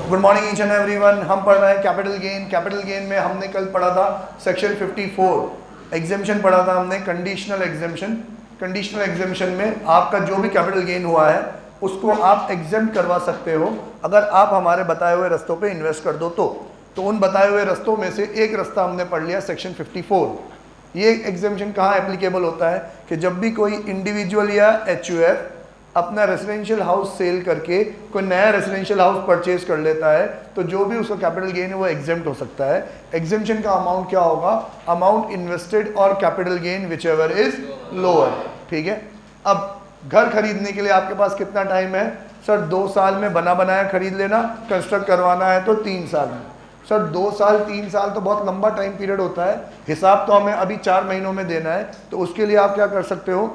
Good morning each and everyone. हम पढ़ रहे हैं कैपिटल गेन। कैपिटल गेन में हमने कल पढ़ा था सेक्शन 54 एग्जेम्पशन पढ़ा था हमने, कंडीशनल एग्जेम्पशन। कंडीशनल एग्जेम्पशन में आपका जो भी कैपिटल गेन हुआ है उसको आप एग्जेम्प्ट करवा सकते हो अगर आप हमारे बताए हुए रस्तों पे इन्वेस्ट कर दो तो उन बताए हुए रस्तों में से एक रास्ता हमने पढ़ लिया सेक्शन 54। ये एग्जेम्पशन कहाँ एप्लीकेबल होता है कि जब भी कोई इंडिविजुअल या एचयूएफ अपना रेजिडेंशियल हाउस सेल करके कोई नया रेजिडेंशियल हाउस परचेज कर लेता है तो जो भी उसका कैपिटल गेन है वो एग्जेम्प्ट हो सकता है। एग्जेम्पशन का अमाउंट क्या होगा? अमाउंट इन्वेस्टेड और capital gain which ever is lower. ठीक है। अब घर खरीदने के लिए आपके पास कितना टाइम है? सर 2 साल में बना बनाया खरीद लेना, कंस्ट्रक्ट करवाना है तो 3 साल में। सर 2 साल 3 साल तो बहुत लंबा टाइम पीरियड होता है, हिसाब तो हमें अभी 4 महीनों में देना है। तो उसके लिए आप क्या कर सकते हो?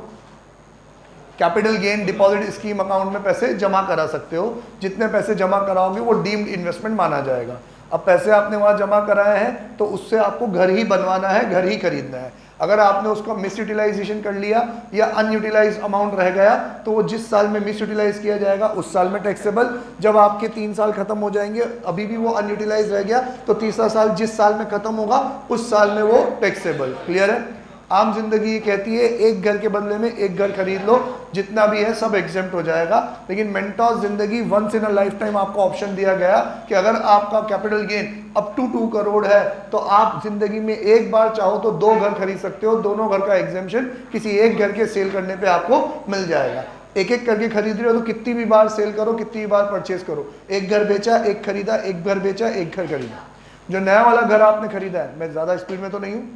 Capital gain deposit scheme account में पैसे जमा करा सकते हो। जितने पैसे जमा कराओगे वो डीम्ड इन्वेस्टमेंट माना जाएगा। अब पैसे आपने वहाँ जमा कराए हैं तो उससे आपको घर ही बनवाना है, घर ही खरीदना है। अगर आपने उसका मिस यूटिलाइजेशन कर लिया या अनयूटिलाइज अमाउंट रह गया तो वो जिस साल में मिस यूटिलाइज किया जाएगा उस साल में टैक्सेबल। जब आपके 3 साल खत्म हो जाएंगे अभी भी वो अनयूटिलाइज रह गया तो तीसरा साल जिस साल में खत्म होगा उस साल में वो टैक्सेबल। क्लियर है? आम जिंदगी ये कहती है एक घर के बदले में एक घर खरीद लो, जितना भी है सब एग्जेम्प्ट हो जाएगा। लेकिन मेंटोस जिंदगी once in a lifetime आपको ऑप्शन दिया गया कि अगर आपका capital gain up to 2 crore है तो आप जिंदगी में एक बार चाहो तो 2 घर खरीद सकते हो। दोनों घर का एग्जेम्पशन किसी एक घर के सेल करने पे आपको मिल जाएगा। एक एक करके खरीद रहे हो तो कितनी भी बार सेल करो, कितनी भी बार परचेज करो, एक घर बेचा एक खरीदा, एक घर बेचा एक घर खरीदा। जो नया वाला घर आपने खरीदा है, मैं ज्यादा स्पीड में तो नहीं हूँ,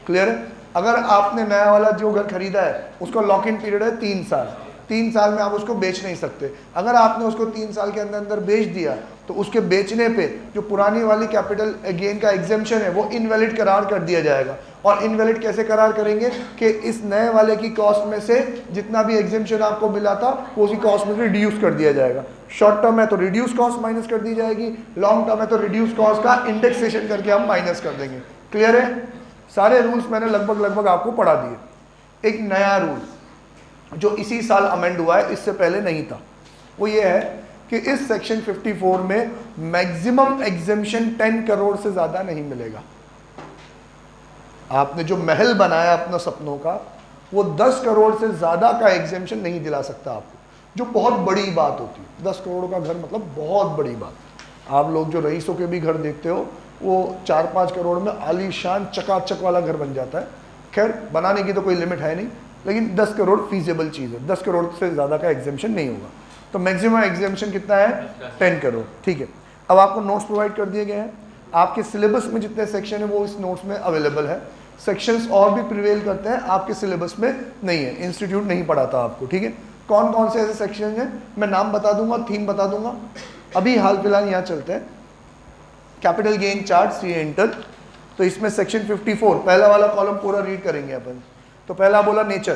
क्लियर है? अगर आपने नया वाला जो घर खरीदा है उसका लॉक इन पीरियड है 3 साल। 3 साल में आप उसको बेच नहीं सकते। अगर आपने उसको 3 साल के अंदर अंदर बेच दिया तो उसके बेचने पे जो पुरानी वाली कैपिटल गेन का एग्जेम्पशन है वो इनवैलिड करार कर दिया जाएगा। और इनवैलिड कैसे करार करेंगे कि इस नए वाले की कॉस्ट में से जितना भी एग्जेम्पशन आपको मिला था वो उसी कॉस्ट में से रिड्यूस कर दिया जाएगा। शॉर्ट टर्म है तो रिड्यूस कॉस्ट माइनस कर दी जाएगी, लॉन्ग टर्म है तो रिड्यूस कॉस्ट का इंडेक्सेशन करके हम माइनस कर देंगे। क्लियर है? सारे रूल्स मैंने लगभग आपको पढ़ा दिए। एक नया रूल जो इसी साल अमेंड हुआ है, इससे पहले नहीं था, वो ये है कि इस सेक्शन 54 में मैक्सिमम एग्जेम्पशन 10 करोड़ से ज्यादा नहीं मिलेगा। आपने जो महल बनाया अपना सपनों का वो 10 करोड़ से ज्यादा का एग्जेम्पशन नहीं दिला सकता आपको, जो बहुत बड़ी बात होती है। 10 करोड़ का घर मतलब बहुत बड़ी बात। आप लोग जो रईसों के भी घर देखते हो वो 4-5 करोड़ में आलीशान चकाचक वाला घर बन जाता है। खैर बनाने की तो कोई लिमिट है नहीं, लेकिन 10 करोड़ फीजेबल चीज़ है। 10 करोड़ से ज़्यादा का एग्जेम्पशन नहीं होगा। तो मैक्सिमम एग्जेम्पशन कितना है? 10 करोड़। ठीक है। अब आपको नोट्स प्रोवाइड कर दिए गए हैं। आपके सिलेबस में जितने सेक्शन है वो इस नोट्स में अवेलेबल है। सेक्शंस और भी प्रिवेल करते हैं, आपके सिलेबस में नहीं है, इंस्टीट्यूट नहीं पढ़ाता आपको। ठीक है। कौन कौन से ऐसे सेक्शन हैं मैं नाम बता दूंगा, थीम बता दूंगा। अभी हाल फिलहाल यहाँ चलते हैं capital gain chart, C enter. तो इसमें सेक्शन 54 पहला वाला कॉलम पूरा रीड करेंगे अपन। तो पहला बोला नेचर,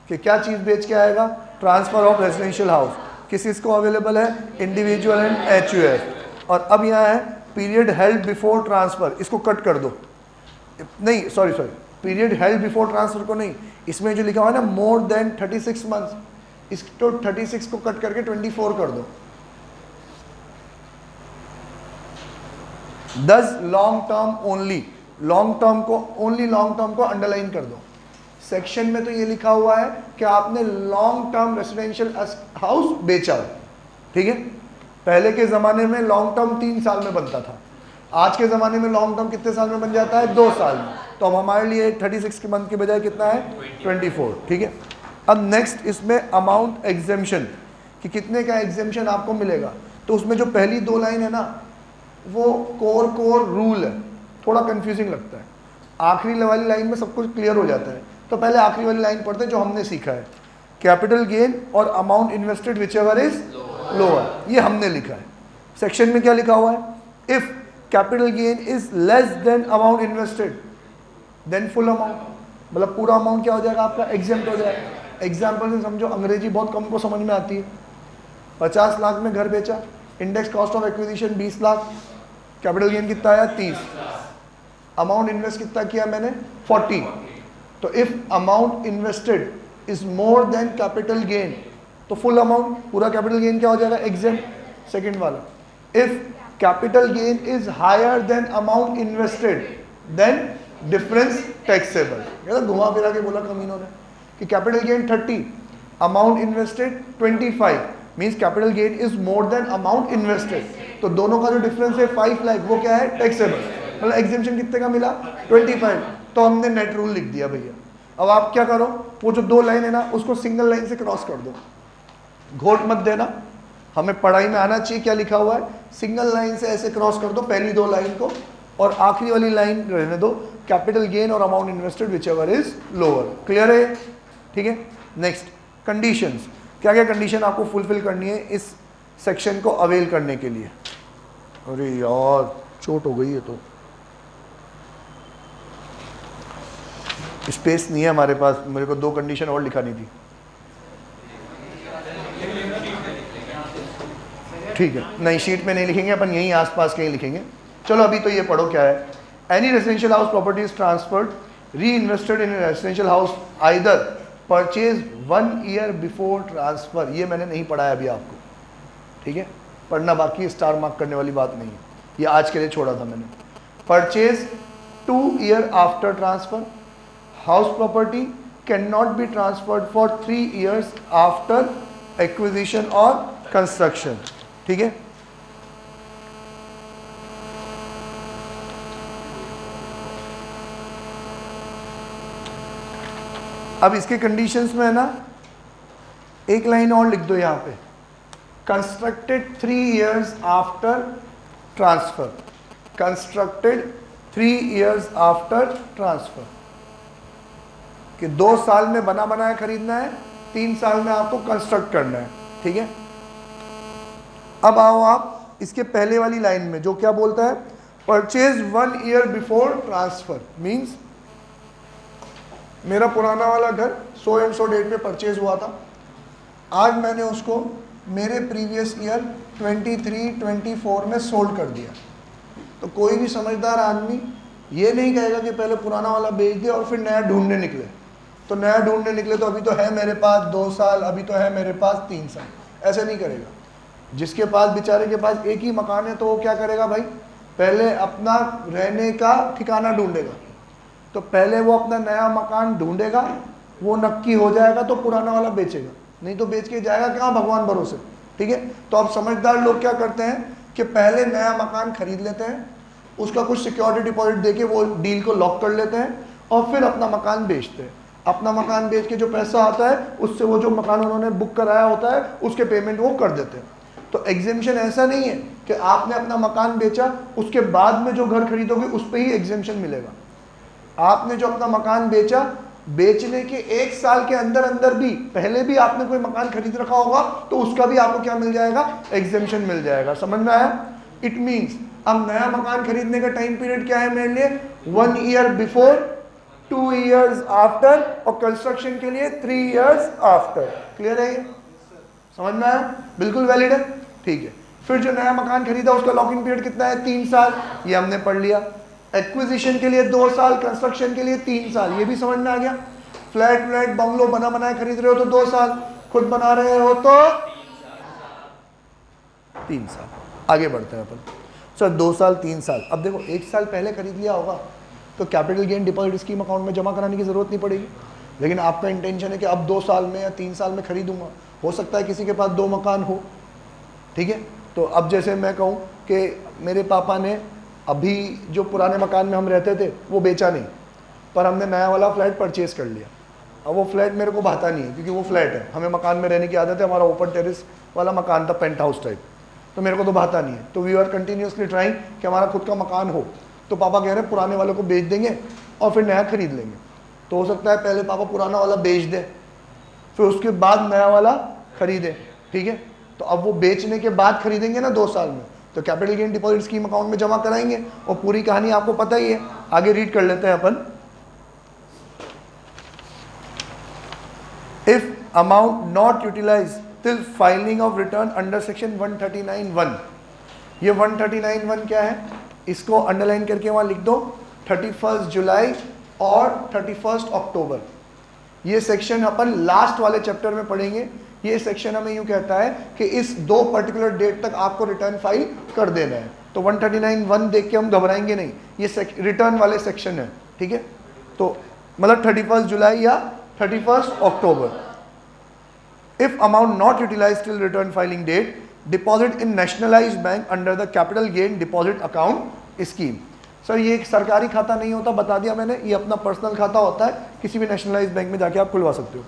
कि क्या चीज़ बेच के आएगा? Transfer of residential house. किस किस को अवेलेबल है? Individual and HUF. और अब यहाँ है पीरियड हेल्ड बिफोर ट्रांसफर, इसको कट कर दो। नहीं sorry period held before transfer को नहीं, इसमें जो लिखा हुआ है ना मोर देन 36 मंथ्स, इसको 36 को कट करके 24 कर दो। 10 long term only, long term को ओनली लॉन्ग टर्म को अंडरलाइन कर दो। सेक्शन में तो ये लिखा हुआ है कि आपने लॉन्ग टर्म रेजिडेंशियल हाउस बेचा हो। ठीक है। पहले के ज़माने में लॉन्ग टर्म 3 साल में बनता था, आज के ज़माने में लॉन्ग टर्म कितने साल में बन जाता है? 2 साल में। तो अब हमारे लिए 36 के मंथ के बजाय कितना है? 24। ठीक है। अब नेक्स्ट इसमें अमाउंट एग्जेम्पशन कि कितने का एग्जेम्पशन आपको मिलेगा। तो उसमें जो पहली 2 लाइन है ना वो कोर रूल है, थोड़ा कंफ्यूजिंग लगता है। आखिरी वाली लाइन में सब कुछ क्लियर हो जाता है। तो पहले आखिरी वाली लाइन पढ़ते हैं जो हमने सीखा है, कैपिटल गेन और amount invested whichever is lower, ये हमने लिखा है। सेक्शन में क्या लिखा हुआ है? If capital gain is less than amount invested then full amount, मतलब पूरा अमाउंट क्या हो जाएगा आपका? एग्जेम्प्ट हो जाएगा। एग्जाम्पल से समझो, अंग्रेजी बहुत कम को समझ में आती है। 50 लाख में घर बेचा, index cost of acquisition 20 lakh, capital gain कितना आया? 30। अमाउंट इन्वेस्ट कितना किया मैंने? 40। तो if amount invested is more than capital gain तो फुल अमाउंट, पूरा कैपिटल गेन क्या हो जाएगा? एग्जेम्प्ट। सेकंड वाला if capital gain is higher than amount invested then difference taxable. घुमा फिरा के बोला कमीनों ने कि capital gain 30, amount invested 25, means capital gain is more than amount invested, तो दोनों का जो डिफरेंस है 5 लाख, वो क्या है, टैक्सेबल। मतलब एग्जेम्पशन कितने का मिला, 25, तो हमने नेट रूल लिख दिया भैया। अब आप क्या करो, वो जो 2 लाइन है ना उसको सिंगल लाइन से क्रॉस कर दो, घोट मत देना, हमें पढ़ाई में आना चाहिए क्या लिखा हुआ है, सिंगल लाइन से ऐसे क्रॉस कर दो पहली 2 लाइन को, और आखिरी वाली लाइन रहने दो कैपिटल गेन और amount invested whichever is lower. Clear है, ठीक है। नेक्स्ट, कंडीशंस, क्या क्या कंडीशन आपको फुलफिल करनी है इस सेक्शन को अवेल करने के लिए। अरे यार चोट हो गई है, तो स्पेस नहीं है हमारे पास, मेरे को 2 कंडीशन और लिखानी थी। ठीक है, नहीं शीट में नहीं लिखेंगे अपन, यहीं आसपास कहीं लिखेंगे। चलो अभी तो ये पढ़ो क्या है। Any residential house property is transferred re invested in residential house either purchase 1 year before transfer. ये मैंने नहीं पढ़ा है अभी आपको, ठीक है, पढ़ना बाकी, स्टार मार्क करने वाली बात नहीं है, ये आज के लिए छोड़ा था मैंने। Purchase 2 year after transfer, house property can not be transferred for 3 years after acquisition और कंस्ट्रक्शन, ठीक है। अब इसके कंडीशंस में है ना, एक लाइन और लिख दो यहाँ पे, constructed 3 years after transfer, constructed 3 years after transfer, कि 2 साल में बना बनाया खरीदना है, 3 साल में आपको कंस्ट्रक्ट करना है, ठीक है। अब आओ आप इसके पहले वाली लाइन में जो क्या बोलता है, purchase 1 year before transfer, means मेरा पुराना वाला घर सो एंड सो डेट पे परचेज हुआ था, आज मैंने उसको मेरे प्रीवियस ईयर 23-24 में सोल्ड कर दिया। तो कोई भी समझदार आदमी ये नहीं कहेगा कि पहले पुराना वाला बेच दिया और फिर नया ढूंढने निकले। तो नया ढूंढने निकले तो अभी तो है मेरे पास 2 साल, अभी तो है मेरे पास 3 साल, ऐसे नहीं करेगा। जिसके पास बेचारे के पास एक ही मकान है तो वो क्या करेगा भाई, पहले अपना रहने का ठिकाना ढूंढेगा। तो पहले वो अपना नया मकान ढूंढेगा, वो नक्की हो जाएगा तो पुराना वाला बेचेगा, नहीं तो बेच के जाएगा कहाँ, भगवान भरोसे, ठीक है। तो अब समझदार लोग क्या करते हैं कि पहले नया मकान खरीद लेते हैं, उसका कुछ सिक्योरिटी डिपॉजिट देके वो डील को लॉक कर लेते हैं और फिर अपना मकान बेचते हैं। अपना मकान बेच के जो पैसा आता है उससे वो जो मकान उन्होंने बुक कराया होता है उसके पेमेंट वो कर देते हैं। तो एग्जेम्पशन ऐसा नहीं है कि आपने अपना मकान बेचा उसके बाद में जो घर खरीदोगे उस पर ही एग्जेम्पशन मिलेगा। आपने जो अपना मकान बेचा, बेचने के 1 साल के अंदर अंदर भी पहले भी आपने कोई मकान खरीद रखा होगा तो उसका भी आपको क्या मिल जाएगा, एग्जेम्पशन मिल जाएगा। समझ में आया? इट मीन्स अब नया मकान खरीदने का टाइम पीरियड क्या है मेरे लिए, 1 ईयर बिफोर, 2 ईयर्स आफ्टर, और कंस्ट्रक्शन के लिए 3 ईयर्स आफ्टर। क्लियर है ये? समझ में आया? बिल्कुल वैलिड है, ठीक है। फिर जो नया मकान खरीदा उसका लॉकिंग पीरियड कितना है, 3 साल, ये हमने पढ़ लिया। एक्विजिशन के लिए 2 साल, कंस्ट्रक्शन के लिए 3 साल, ये भी समझ में आ गया। फ्लैट व्लैट बंगलो बना बनाया खरीद रहे हो तो 2 साल, खुद बना रहे हो तो 3 साल। आगे बढ़ते हैं अपन। सर 2 साल 3 साल, अब देखो 1 साल पहले खरीद लिया होगा तो capital gain deposit scheme account में जमा कराने की जरूरत नहीं पड़ेगी। लेकिन आपका इंटेंशन है कि अब 2 साल में या 3 साल में खरीदूंगा, हो सकता है किसी के पास 2 मकान हो, ठीक है। तो अब जैसे मैं कहूँ कि मेरे पापा ने अभी जो पुराने मकान में हम रहते थे वो बेचा नहीं, पर हमने नया वाला फ्लैट परचेज कर लिया। अब वो फ्लैट मेरे को भाता नहीं है क्योंकि वो फ्लैट है, हमें मकान में रहने की आदत है, हमारा ओपन टेरेस वाला मकान था, पेंट हाउस टाइप, तो मेरे को तो भाता नहीं है। तो वी आर कंटिन्यूसली ट्राइंग कि हमारा खुद का मकान हो। तो पापा कह रहे हैं पुराने वाले को बेच देंगे और फिर नया खरीद लेंगे। तो हो सकता है पहले पापा पुराना वाला बेच दें फिर उसके बाद नया वाला खरीदें, ठीक है। तो अब वो बेचने के बाद खरीदेंगे ना 2 साल में, तो capital gain deposit scheme account में जमा कराएंगे और पूरी कहानी आपको पता ही है। आगे रीड कर लेते हैं अपन। If amount not utilise till filing of return under section 139(1), ये 139(1) क्या है, इसको अंडरलाइन करके वहां लिख दो 31 जुलाई और 31 अक्टूबर। ये सेक्शन अपन लास्ट वाले चैप्टर में पढ़ेंगे ये सेक्शन हमें यूँ कहता है कि इस 2 पर्टिकुलर डेट तक आपको रिटर्न फाइल कर देना है। तो 139(1) देख के हम घबराएंगे नहीं, ये रिटर्न वाले सेक्शन है, ठीक है। तो मतलब 31 जुलाई या 31 अक्टूबर। If amount not utilise till return filing date, deposit in nationalised bank under the capital gain deposit account scheme. Sir ये एक सरकारी खाता नहीं होता, बता दिया मैंने, ये अपना पर्सनल खाता होता है, किसी भी नेशनलाइज्ड बैंक में जाके आप खुलवा सकते हो।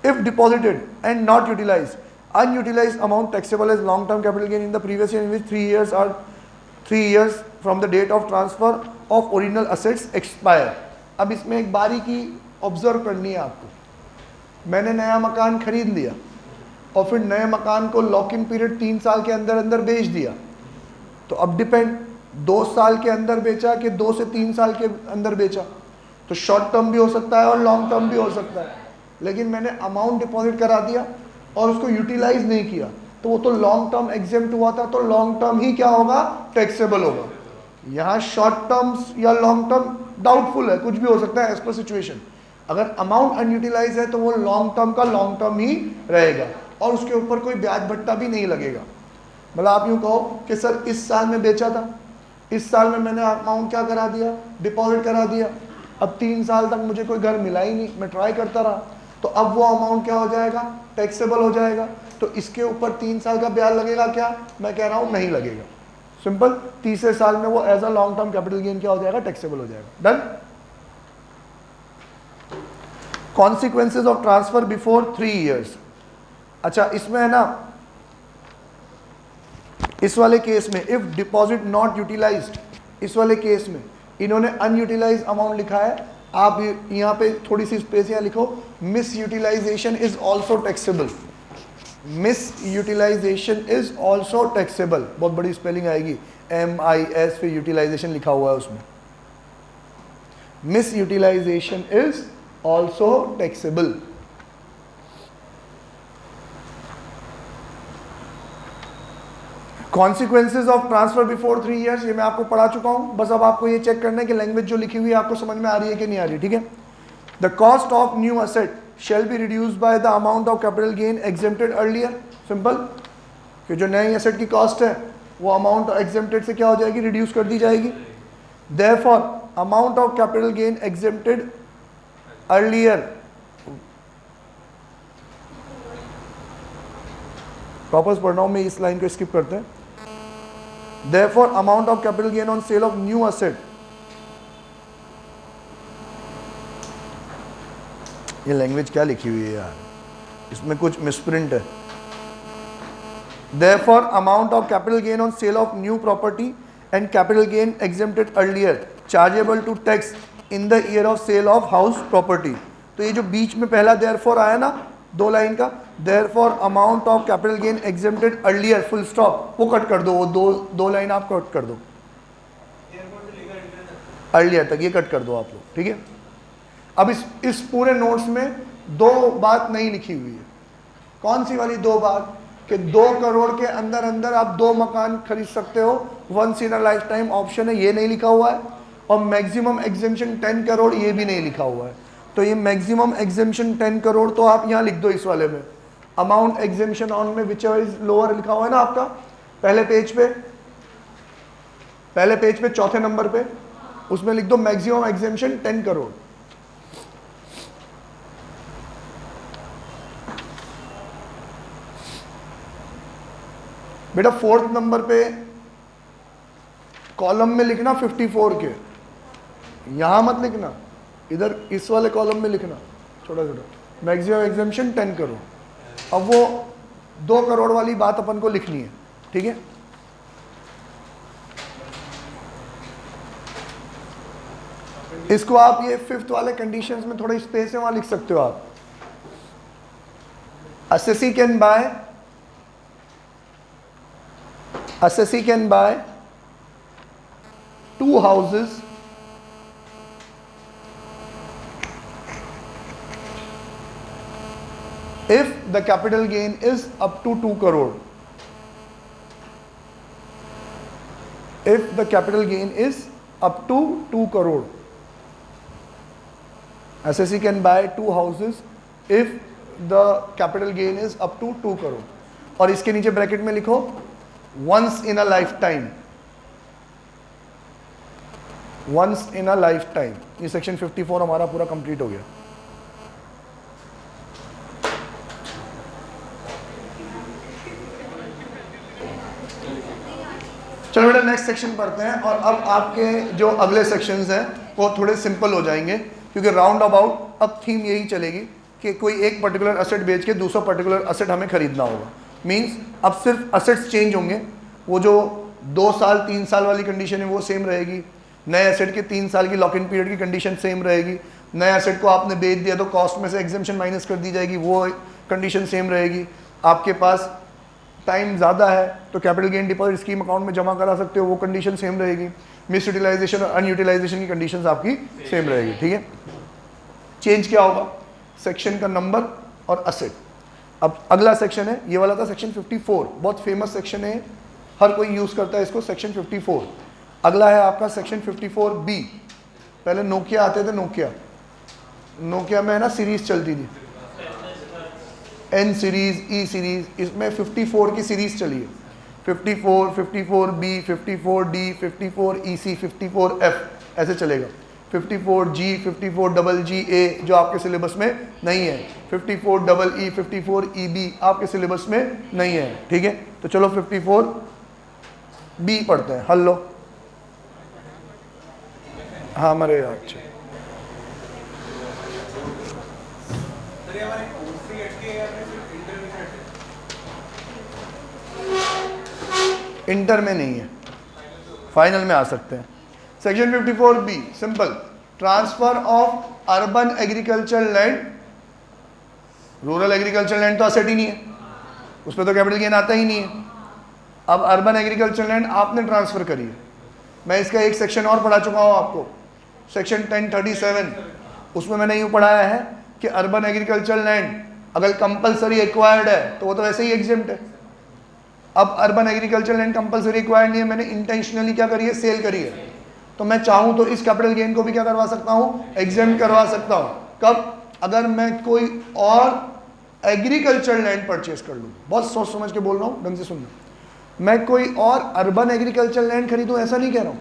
If deposited and not utilized, unutilized amount taxable as long-term capital gain in the previous year in which 3 years from the date of transfer of original assets expire। अब इसमें एक बारीकी ऑब्जर्व करनी है आपको। मैंने नया मकान खरीद लिया और फिर नए मकान को लॉक इन पीरियड 3 साल के अंदर अंदर बेच दिया, तो अब डिपेंड 2 साल के अंदर बेचा कि 2 से 3 साल के अंदर बेचा, तो शॉर्ट टर्म भी हो सकता है और लॉन्ग टर्म भी हो सकता है। लेकिन मैंने अमाउंट डिपॉजिट करा दिया और उसको यूटिलाइज नहीं किया, तो वो तो लॉन्ग टर्म एग्जेम्प्ट हुआ था, तो लॉन्ग टर्म ही क्या होगा, टैक्सेबल होगा। यहाँ शॉर्ट टर्म्स या लॉन्ग टर्म डाउटफुल है, कुछ भी हो सकता है एज पर सिचुएशन। अगर अमाउंट अनयूटिलाइज है तो वो लॉन्ग टर्म का लॉन्ग टर्म ही रहेगा और उसके ऊपर कोई ब्याज भत्ता भी नहीं लगेगा। मतलब आप यूँ कहो कि सर इस साल में बेचा था, इस साल में मैंने अमाउंट क्या करा दिया, डिपॉजिट करा दिया, अब 3 साल तक मुझे कोई घर मिला ही नहीं, मैं ट्राई करता रहा, तो अब वो अमाउंट क्या हो जाएगा, टैक्सेबल हो जाएगा। तो इसके ऊपर 3 साल का ब्याज लगेगा क्या, मैं कह रहा हूँ नहीं लगेगा। सिंपल, तीसरे साल में वो as a long term capital gain क्या हो जाएगा, टैक्सेबल हो जाएगा। Done. Consequences of transfer before 3 years। अच्छा इसमें है ना, इस वाले केस में इफ डिपॉजिट नॉट यूटिलाइज्ड, इस वाले केस में इन्होंने अनयूटिलाइज अमाउंट लिखा है, आप यहाँ पे थोड़ी सी स्पेस यहाँ लिखो, misutilisation is also taxable. Misutilisation is also taxable, बहुत बड़ी स्पेलिंग आएगी, MIS फिर यूटिलाइजेशन लिखा हुआ है उसमें। Misutilisation is also taxable. Consequences of transfer before 3 years, ये मैं आपको पढ़ा चुका हूँ, बस अब आपको ये चेक करना है कि लैंग्वेज जो लिखी हुई है आपको समझ में आ रही है कि नहीं आ रही, ठीक है। The cost of new asset shall be reduce by the amount of capital gain exempted earlier. Simple, कि जो नई असेट की कॉस्ट है वो अमाउंट एग्जेम्प्टेड से क्या हो जाएगी, रिड्यूस कर दी जाएगी। Therefore amount of capital gain exempted earlier, वापस पढ़ रहा हूँ मैं, इस लाइन को स्किप करते हैं। Therefore, amount of capital gain on sale of new asset, ये लैंग्वेज क्या लिखी हुई है यार, इसमें कुछ मिसप्रिंट है। Therefore, amount of capital gain on sale of new property and capital gain exempted earlier chargeable to tax in the year of sale of house property। तो ये जो बीच में पहला therefore आया ना 2 लाइन का, therefore amount of capital gain exempted earlier full stop, वो cut कर दो, वो दो लाइन आप कट कर दो, earlier तक ये कट कर दो आप लोग, ठीक है। अब इस पूरे नोट्स में 2 बात नहीं लिखी हुई है। कौन सी वाली 2 बात, कि 2 करोड़ के अंदर अंदर आप 2 मकान खरीद सकते हो, once in a lifetime option है, ये नहीं लिखा हुआ है। और मैक्सिमम एग्जेम्पशन 10 करोड़, ये भी नहीं लिखा हुआ है। तो ये मैक्सिमम एग्जेम्पशन 10 करोड़ तो आप यहाँ लिख दो इस वाले में। अमाउंट एग्जेम्पशन ऑन में विच इज लोअर लिखा हुआ है ना आपका पहले पेज पे चौथे नंबर पे, उसमें लिख दो मैक्सिमम एग्जेम्पशन 10 करोड़। बेटा 4th नंबर पे कॉलम में लिखना 54 के, यहां मत लिखना, इधर इस वाले कॉलम में लिखना छोटा छोटा, मैक्सिमम एग्जेम्पशन 10 करोड़। अब वो 2 करोड़ वाली बात अपन को लिखनी है, ठीक है। इसको आप ये 5th वाले कंडीशंस में थोड़ा स्पेस है वहां लिख सकते हो आप। assessee can buy 2 houses if the capital gain is up to 2 crore. If the capital gain is up to 2 crore. Assessee can buy 2 houses if the capital gain is up to 2 crore. और इसके नीचे bracket में लिखो once in a lifetime, once in a lifetime. ये section 54 हमारा पूरा complete हो गया। चलो बेटा नेक्स्ट सेक्शन पढ़ते हैं। और अब आपके जो अगले सेक्शंस हैं वो थोड़े सिंपल हो जाएंगे, क्योंकि राउंड अबाउट अब थीम यही चलेगी कि कोई एक पर्टिकुलर असेट बेच के दूसरा पर्टिकुलर असेट हमें खरीदना होगा। मींस अब सिर्फ असेट्स चेंज होंगे, वो जो 2 साल 3 साल वाली कंडीशन है वो सेम रहेगी, नए असेट के 3 साल की लॉक इन पीरियड की कंडीशन सेम रहेगी, नए असेट को आपने बेच दिया तो कॉस्ट में से एग्जेम्पशन माइनस कर दी जाएगी, वो कंडीशन सेम रहेगी। आपके पास टाइम ज़्यादा है तो capital gain deposit scheme account में जमा करा सकते हो, वो कंडीशन सेम रहेगी। मिस यूटिलाइजेशन और अनयूटिलाइजेशन की कंडीशंस आपकी सेम रहेगी। ठीक है, चेंज क्या होगा? सेक्शन का नंबर और असेट। अब अगला सेक्शन है, ये वाला था सेक्शन 54, बहुत फेमस सेक्शन है, हर कोई यूज़ करता है इसको, सेक्शन 54। अगला है आपका सेक्शन 54B। पहले नोकिया आते थे, नोकिया में है ना सीरीज चलती थी, N सीरीज, E सीरीज, इसमें 54 की सीरीज चली है। 54, 54B, 54D, 54EC, 54F, ऐसे चलेगा। 54G, 54GGA जो आपके सिलेबस में नहीं है, 54EE, 54EB आपके सिलेबस में नहीं है। ठीक है, तो चलो 54B पढ़ते हैं। हल लो, हाँ हमारे अच्छा इंटर में नहीं है, फाइनल में आ सकते हैं। Section 54B simple, transfer of urban agriculture land. Rural agriculture land तो असेट ही नहीं है, उसमें तो कैपिटल गेन आता ही नहीं है। अब अर्बन एग्रीकल्चर लैंड आपने ट्रांसफर करी है। मैं इसका एक सेक्शन और पढ़ा चुका हूँ आपको, सेक्शन 1037, उसमें मैंने यूँ पढ़ाया है कि अर्बन एग्रीकल्चर लैंड अगर कंपलसरी एक्वायर्ड है तो वो तो वैसे ही एग्जेम्प्ट है। अब urban agriculture land compulsory acquired नहीं है, मैंने इंटेंशनली क्या करी है, सेल करी है, तो मैं चाहूँ तो इस कैपिटल गेन को भी क्या करवा सकता हूँ, एग्जेम्प्ट करवा सकता हूँ। कब? अगर मैं कोई और एग्रीकल्चर लैंड परचेज कर लूँ। बहुत सोच समझ के बोल रहा हूँ, ढंग से सुनना। मैं कोई और अर्बन एग्रीकल्चर लैंड खरीदूँ ऐसा नहीं कह रहा हूँ,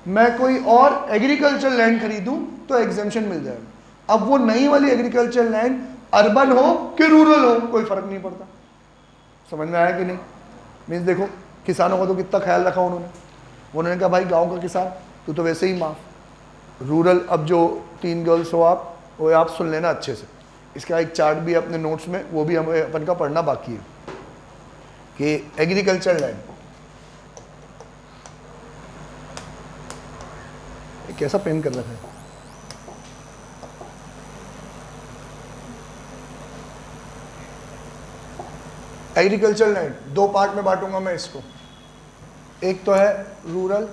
मैं कोई और एग्रीकल्चर लैंड खरीदूँ तो एग्जेम्पशन मिल जाएगा। अब वो नई वाली एग्रीकल्चर लैंड अर्बन हो कि रूरल हो कोई फर्क नहीं पड़ता। समझ में आया कि नहीं? मीन्स देखो किसानों का तो कितना ख्याल रखा उन्होंने कहा भाई गांव का किसान तू तो वैसे ही माफ। रूरल, अब जो 3 गर्ल्स हो आप, वो आप सुन लेना अच्छे से, इसका एक चार्ट भी अपने नोट्स में, वो भी हमें अपन का पढ़ना बाकी है कि एग्रीकल्चर लैंड कैसा पेन कर रखा है। एग्रीकल्चर लैंड 2 पार्ट में बांटूंगा मैं इसको, एक तो है रूरल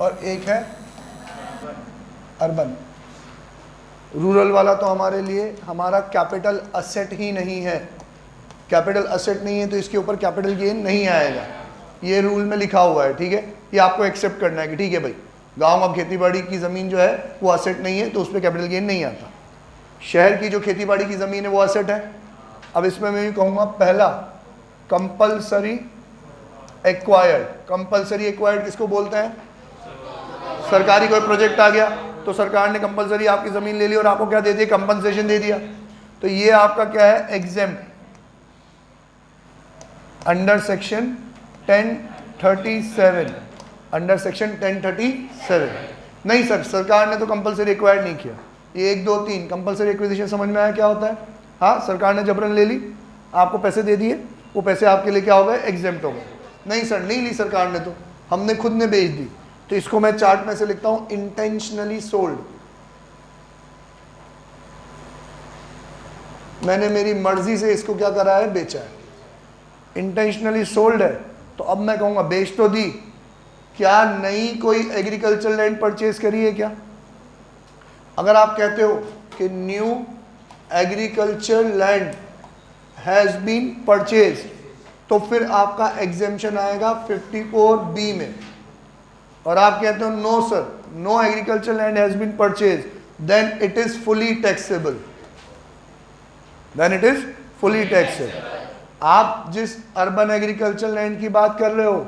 और एक है अर्बन। रूरल वाला तो हमारे लिए हमारा कैपिटल असेट ही नहीं है, कैपिटल असेट नहीं है तो इसके ऊपर कैपिटल गेन नहीं आएगा, ये रूल में लिखा हुआ है। ठीक है, ये आपको एक्सेप्ट करना है कि ठीक है भाई गांव में खेतीबाड़ी की ज़मीन जो है वो असेट नहीं है तो उस पर कैपिटल गेन नहीं आता। शहर की जो खेतीबाड़ी की ज़मीन है वो असेट है। अब इसमें मैं भी कहूँगा पहला कंपलसरी एक्वायर्ड। कंपलसरी एक्वायर्ड किसको बोलते हैं? सरकारी कोई प्रोजेक्ट आ गया तो सरकार ने कंपलसरी आपकी ज़मीन ले ली और आपको क्या दे दिया, कंपनसेशन दे दिया, तो ये आपका क्या है, exempt under section 1037, under section 1037। नहीं सर, सरकार ने तो कंपलसरी एक्वायर्ड नहीं किया। ये 1 2 3 कंपलसरी एक्विजिशन समझ में आया क्या होता है? हाँ, सरकार ने जबरन ले ली, आपको पैसे दे दिए, वो पैसे आपके लिए क्या हो गए, एग्जेम्प्ट हो गए। नहीं सर, नहीं ली सरकार ने, तो हमने खुद ने बेच दी, तो इसको मैं चार्ट में से लिखता हूं इंटेंशनली सोल्ड। मैंने मेरी मर्जी से इसको क्या करा है, बेचा है। इंटेंशनली सोल्ड है तो अब मैं कहूंगा बेच तो दी, क्या नई कोई एग्रीकल्चर लैंड परचेज करी है क्या? अगर आप कहते हो कि new agriculture land has been purchase, तो फिर आपका एग्जेम्पशन आएगा 54B में। और आप कहते हो no sir, no agriculture land has been purchase, then it is fully taxable. Then it is fully taxable. आप जिस अर्बन एग्रीकल्चर लैंड की बात कर रहे हो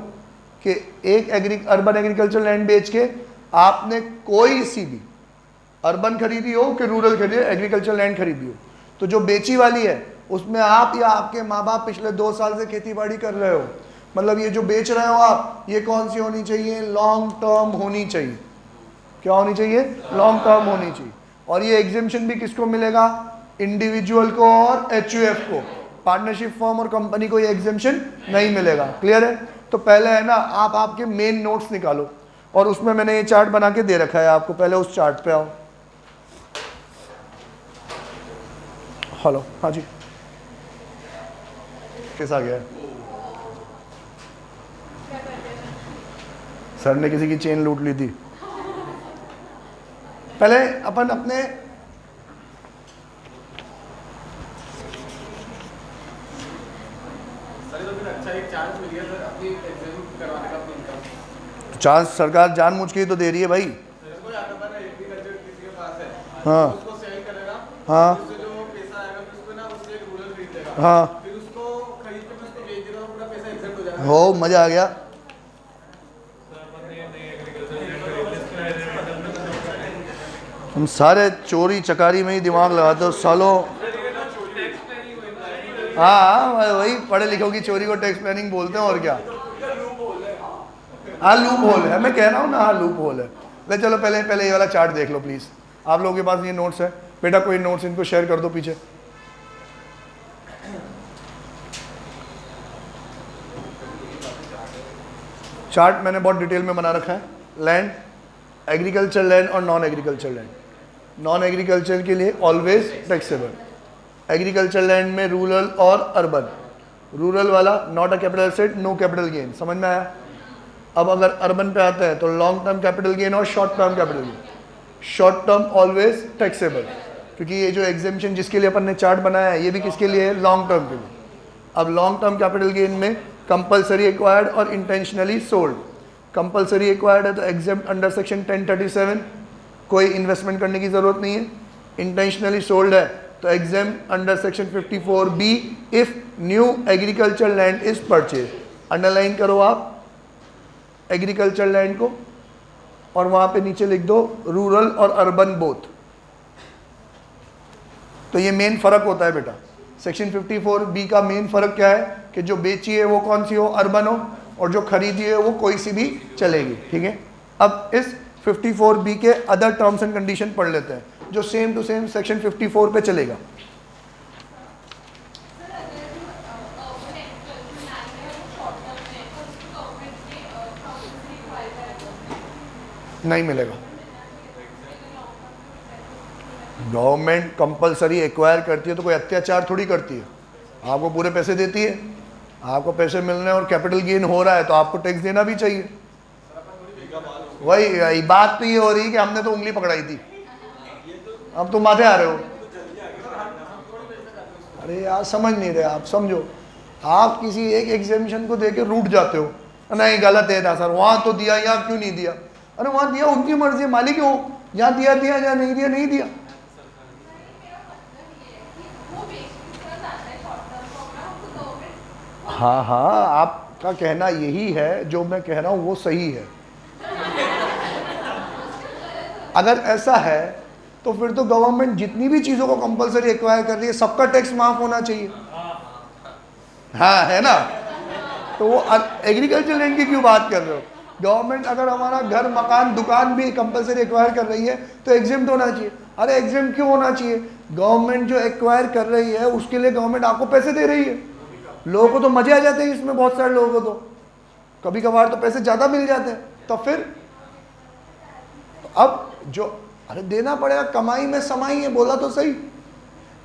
कि एक अर्बन एग्रीकल्चर लैंड बेच के आपने कोई सी भी अर्बन खरीदी हो कि रूरल खरीदी हो, एग्रीकल्चर लैंड खरीदी हो, तो जो बेची वाली है उसमें आप या आपके माँ बाप पिछले 2 साल से खेती बाड़ी कर रहे हो, मतलब ये जो बेच रहे हो आप, ये कौन सी होनी चाहिए? लॉन्ग टर्म होनी चाहिए। क्या होनी चाहिए? लॉन्ग टर्म होनी चाहिए। और ये एग्जेम्पशन भी किसको मिलेगा? इंडिविजुअल को और एचयूएफ को। पार्टनरशिप फॉर्म और कंपनी को ये एग्जेम्पशन नहीं मिलेगा। क्लियर है? तो पहले है ना, आप आपके मेन नोट्स निकालो और उसमें मैंने ये चार्ट बना के दे रखा है आपको, पहले उस चार्ट पे आओ। हेलो, हाँ जी, कैसा गया? सर ने किसी की चेन लूट ली थी। पहले अपन अपने चांस सरकार जानबूझ के ही तो दे रही है भाई। हाँ हाँ हाँ, हो मजा आ गया। हम सारे चोरी चकारी में ही दिमाग लगाते हो सालों। हाँ, वही पढ़े लिखों की चोरी को टैक्स प्लानिंग बोलते हैं, और क्या। हाँ, लूप होल है, मैं कह रहा हूँ ना, हाँ लूप होल है। ले चलो पहले ये वाला चार्ट देख लो प्लीज। आप लोगों के पास ये नोट्स है बेटा, कोई नोट्स इनको शेयर कर दो पीछे। चार्ट मैंने बहुत डिटेल में बना रखा है। लैंड, एग्रीकल्चर लैंड और non agriculture land. Non agriculture के लिए ऑलवेज टैक्सेबल, एग्रीकल्चर लैंड में रूरल और अर्बन। रूरल वाला not a capital asset, no capital gain. समझ में आया? अब अगर अर्बन पे आते हैं तो लॉन्ग टर्म कैपिटल गेन और short term capital gain. Short term always taxable, क्योंकि ये जो एग्जेम्पशन जिसके लिए अपन ने चार्ट बनाया है ये भी किसके लिए है? लॉन्ग टर्म के लिए। अब लॉन्ग टर्म कैपिटल गेन में कंपलसरी एक्वायर्ड और इंटेंशनली सोल्ड। कंपलसरी एक्वायर्ड है तो एग्जेम्प्ट अंडर सेक्शन 1037, कोई इन्वेस्टमेंट करने की जरूरत नहीं है। इंटेंशनली सोल्ड है तो exempt under section 54B if new agriculture land is purchase. Underline करो आप एग्रीकल्चर लैंड को और वहां पे नीचे लिख दो रूरल और अर्बन बोथ। तो ये मेन फर्क होता है बेटा। सेक्शन 54B का मेन फर्क क्या है कि जो बेची है वो कौन सी हो? अर्बन हो, और जो खरीदी है वो कोई सी भी चलेगी। ठीक है, अब इस 54B के अदर टर्म्स एंड कंडीशन पढ़ लेते हैं जो सेम टू सेम सेक्शन 54 पे चलेगा। नहीं मिलेगा। गवर्नमेंट कंपलसरी एक्वायर करती है तो कोई अत्याचार थोड़ी करती है, आपको पूरे पैसे देती है। आपको पैसे मिल रहे हैं और कैपिटल गेन हो रहा है तो आपको टैक्स देना भी चाहिए। वही बात तो ये हो रही है कि हमने तो उंगली पकड़ाई थी, अब तुम माथे आ रहे हो। अरे यार समझ नहीं रहे आप, समझो। आप किसी एक एग्जामिशन को देके रूठ जाते हो, नहीं गलत है ना सर, वहां तो दिया, यहाँ क्यों नहीं दिया? अरे वहां दिया, उनकी मर्जी, मालिक हो, यहाँ दिया दिया, जहाँ नहीं दिया नहीं दिया। हाँ हाँ, आपका कहना यही है, जो मैं कह रहा हूं वो सही है। अगर ऐसा है तो फिर तो गवर्नमेंट जितनी भी चीजों को कंपलसरी एक्वायर कर रही है सबका टैक्स माफ होना चाहिए। हाँ है ना? तो वो एग्रीकल्चर लैंड की क्यों बात कर रहे हो? गवर्नमेंट अगर हमारा घर मकान दुकान भी कंपलसरी एक्वायर कर रही है तो एग्जेम्प्ट होना चाहिए। अरे एग्जेम्प्ट क्यों होना चाहिए? गवर्नमेंट जो एक्वायर कर रही है उसके लिए गवर्नमेंट आपको पैसे दे रही है। लोगों को तो मजे आ जाते हैं इसमें, बहुत सारे लोगों को तो कभी कभार तो पैसे ज्यादा मिल जाते हैं। तो फिर अब जो अरे देना पड़ेगा, कमाई में समाई है, बोला तो सही।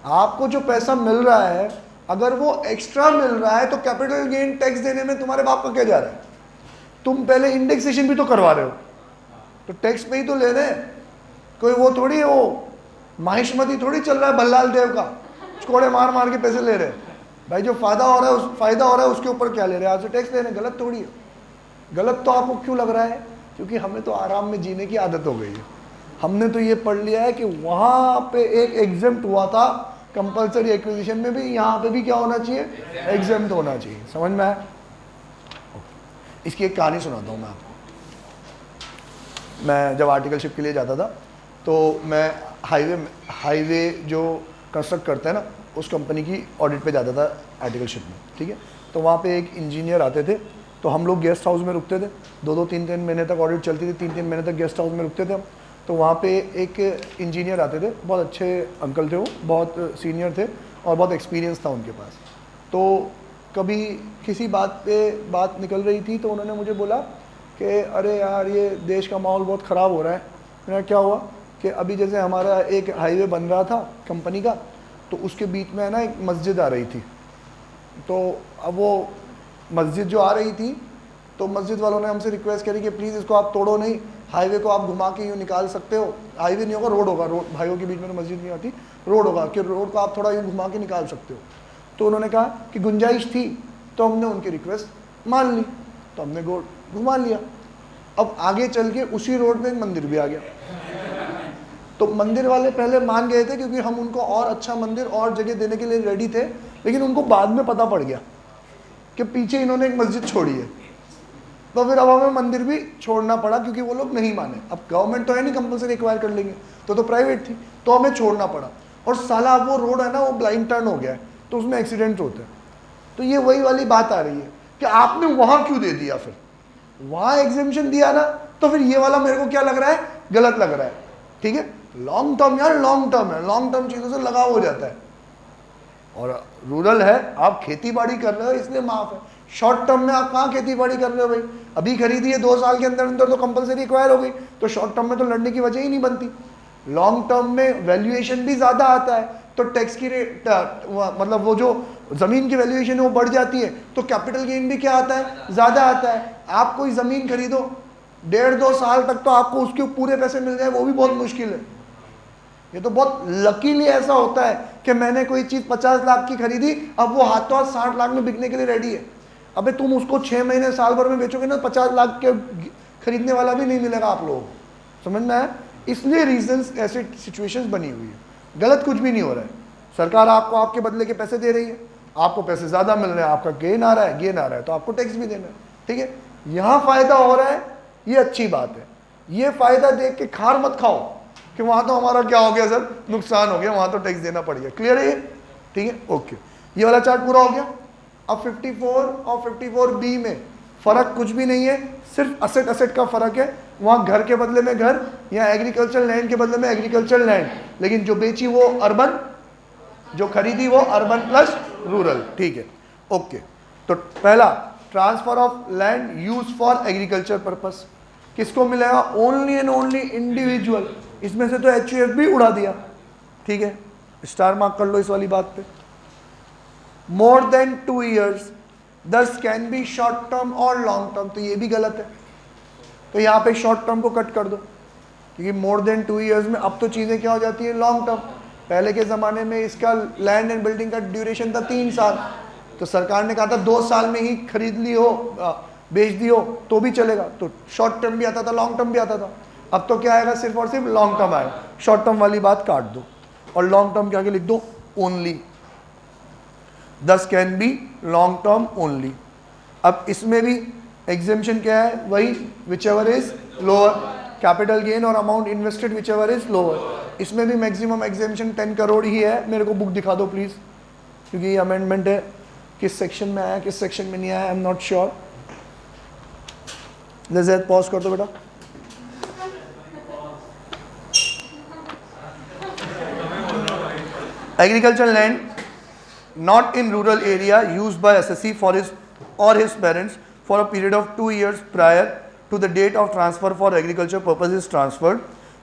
आपको जो पैसा मिल रहा है अगर वो एक्स्ट्रा मिल रहा है तो कैपिटल गेन टैक्स देने में तुम्हारे बाप का क्या जा रहा है? तुम पहले इंडेक्सेशन भी तो करवा रहे हो, तो टैक्स पे ही तो ले रहे हैं। कोई वो थोड़ी है, वो माहिष्मती थोड़ी चल रहा है भल्लाल देव का, छोड़े मार मार के पैसे ले रहे हैं। भाई जो फायदा हो रहा है उसके ऊपर क्या ले रहे हैं? आज से टैक्स ले रहे हैं, गलत थोड़ी है। गलत तो आपको क्यों लग रहा है? क्योंकि हमें तो आराम में जीने की आदत हो गई है। हमने तो ये पढ़ लिया है कि वहाँ पे एक एग्जेम्प्ट हुआ था कंपलसरी एक्विजिशन में भी यहाँ पे भी क्या होना चाहिए, एग्जेम्प्ट होना चाहिए। समझ में आया? इसकी एक कहानी सुनाता हूँ मैं आपको। मैं जब आर्टिकलशिप के लिए जाता था तो मैं हाईवे जो कंस्ट्रक्ट करते हैं ना, उस कंपनी की ऑडिट पे जाता था आर्टिकलशिप में, ठीक है। तो वहाँ पे एक इंजीनियर आते थे, तो हम लोग गेस्ट हाउस में रुकते थे, 2-2 3-3 महीने तक ऑडिट चलती थी, 3-3 महीने तक गेस्ट हाउस में रुकते थे हम। तो वहाँ पे एक इंजीनियर आते थे, बहुत अच्छे अंकल थे, वो बहुत सीनियर थे और बहुत एक्सपीरियंस था उनके पास। तो कभी किसी बात पे बात निकल रही थी तो उन्होंने मुझे बोला कि अरे यार ये देश का माहौल बहुत ख़राब हो रहा है। मैंने क्या हुआ कि अभी जैसे हमारा एक हाईवे बन रहा था कंपनी का, तो उसके बीच में है ना एक मस्जिद आ रही थी। तो अब वो मस्जिद जो आ रही थी, तो मस्जिद वालों ने हमसे रिक्वेस्ट करी कि प्लीज़ इसको आप तोड़ो नहीं, हाईवे को आप घुमा के यूँ निकाल सकते हो। हाईवे नहीं होगा, रोड होगा, रोड भाइयों के बीच में तो मस्जिद नहीं आती, रोड होगा कि रोड को आप थोड़ा यूँ घुमा के निकाल सकते हो। तो उन्होंने कहा कि गुंजाइश थी, तो हमने उनकी रिक्वेस्ट मान ली, तो हमने रोड घुमा लिया। अब आगे चल के उसी रोड में एक मंदिर भी आ गया। तो मंदिर वाले पहले मान गए थे क्योंकि हम उनको और अच्छा मंदिर और जगह देने के लिए रेडी थे, लेकिन उनको बाद में पता पड़ गया कि पीछे इन्होंने एक मस्जिद छोड़ी है। तो फिर अब हमें मंदिर भी छोड़ना पड़ा क्योंकि वो लोग नहीं माने। अब गवर्नमेंट तो है नहीं कंपलसरी एक्वायर कर लेंगे, तो प्राइवेट थी, तो हमें छोड़ना पड़ा। और साला अब वो रोड है ना, वो ब्लाइंड टर्न हो गया है, तो उसमें एक्सीडेंट होते हैं। तो ये वही वाली बात आ रही है कि आपने वहाँ क्यों दे दिया, फिर वहाँ एग्जेम्पशन दिया ना, तो फिर ये वाला मेरे को क्या लग रहा है, गलत लग रहा है। ठीक है, लॉन्ग टर्म यार, लॉन्ग टर्म है, लॉन्ग टर्म चीज़ों से लगाव हो जाता है। और रूरल है, आप खेती बाड़ी कर रहे हो इसलिए माफ है। शॉर्ट टर्म में आप कहाँ खेती बाड़ी कर रहे हो भाई, अभी खरीदी है 2 साल के अंदर अंदर तो कंपलसरी एक्वायर हो गई, तो शॉर्ट टर्म में तो लड़ने की वजह ही नहीं बनती। लॉन्ग टर्म में वैल्यूएशन भी ज़्यादा आता है, तो टैक्स की रेट मतलब वो जो ज़मीन की वैल्यूएशन है वो बढ़ जाती है, तो कैपिटल गेन भी क्या आता है, ज़्यादा आता है। आप कोई ज़मीन खरीदो 1.5-2 साल तक तो आपको उसके पूरे पैसे मिल जाए, वो भी बहुत मुश्किल है। ये तो बहुत लकीली ऐसा होता है कि मैंने कोई चीज़ 50 लाख की खरीदी, अब वो हाथों हाथ 60 लाख में बिकने के लिए रेडी है। अबे तुम उसको 6 महीने साल भर में बेचोगे ना, 50 लाख के खरीदने वाला भी नहीं मिलेगा आप लोगों को। समझ में आया? इसलिए रीजंस ऐसे सिचुएशंस बनी हुई है। गलत कुछ भी नहीं हो रहा है, सरकार आपको आपके बदले के पैसे दे रही है, आपको पैसे ज़्यादा मिल रहे हैं, आपका गेन आ रहा है, तो आपको टैक्स भी देना है। ठीक है, यहाँ फ़ायदा हो रहा है, ये अच्छी बात है। ये फ़ायदा देख के खार मत खाओ कि वहाँ तो हमारा क्या हो गया सर, नुकसान हो गया, वहाँ तो टैक्स देना पड़ गया। क्लियर है ये? ठीक है, ओके, ये वाला चार्ट पूरा हो गया। अब 54 और 54B में फ़र्क कुछ भी नहीं है, सिर्फ असेट का फ़र्क है। वहाँ घर के बदले में घर, या एग्रीकल्चर लैंड के बदले में एग्रीकल्चर लैंड, लेकिन जो बेची वो अर्बन, जो खरीदी वो अर्बन प्लस रूरल। ठीक है, ओके। तो पहला, transfer of land use for agriculture purpose किसको मिलेगा? Only and only individual. इसमें से तो HUF भी उड़ा दिया। ठीक है, स्टार मार्क कर लो इस वाली बात पे। मोर देन 2 years, दस कैन बी शॉर्ट टर्म और लॉन्ग टर्म, तो ये भी गलत है। तो यहाँ पे शॉर्ट टर्म को कट कर दो, क्योंकि मोर देन 2 years में अब तो चीज़ें क्या हो जाती है, लॉन्ग टर्म। पहले के ज़माने में इसका लैंड एंड बिल्डिंग का ड्यूरेशन था 3 साल, तो सरकार ने कहा था 2 साल में ही खरीद ली हो, बेच दी हो तो भी चलेगा। तो शॉर्ट टर्म भी आता था, लॉन्ग टर्म भी आता था। अब तो क्या आएगा, सिर्फ और सिर्फ लॉन्ग टर्म आएगा। शॉर्ट टर्म वाली बात काट दो और लॉन्ग टर्म के आगे लिख दो ओनली। दस can be long term only. अब इसमें भी एग्जेम्पशन क्या है, वही whichever is lower, capital gain और amount invested whichever is lower. इसमें भी मैक्सिमम एग्जेम्पशन 10 करोड़ ही है। मेरे को बुक दिखा दो प्लीज़, क्योंकि ये अमेंडमेंट है, किस सेक्शन में आया किस सेक्शन में नहीं आया, आई एम नॉट श्योर। लज़ैत पॉज कर दो बेटा। Agriculture land not in rural area used by assessee for his or his parents for a period of 2 years prior to the date of transfer for agriculture purposes transferred.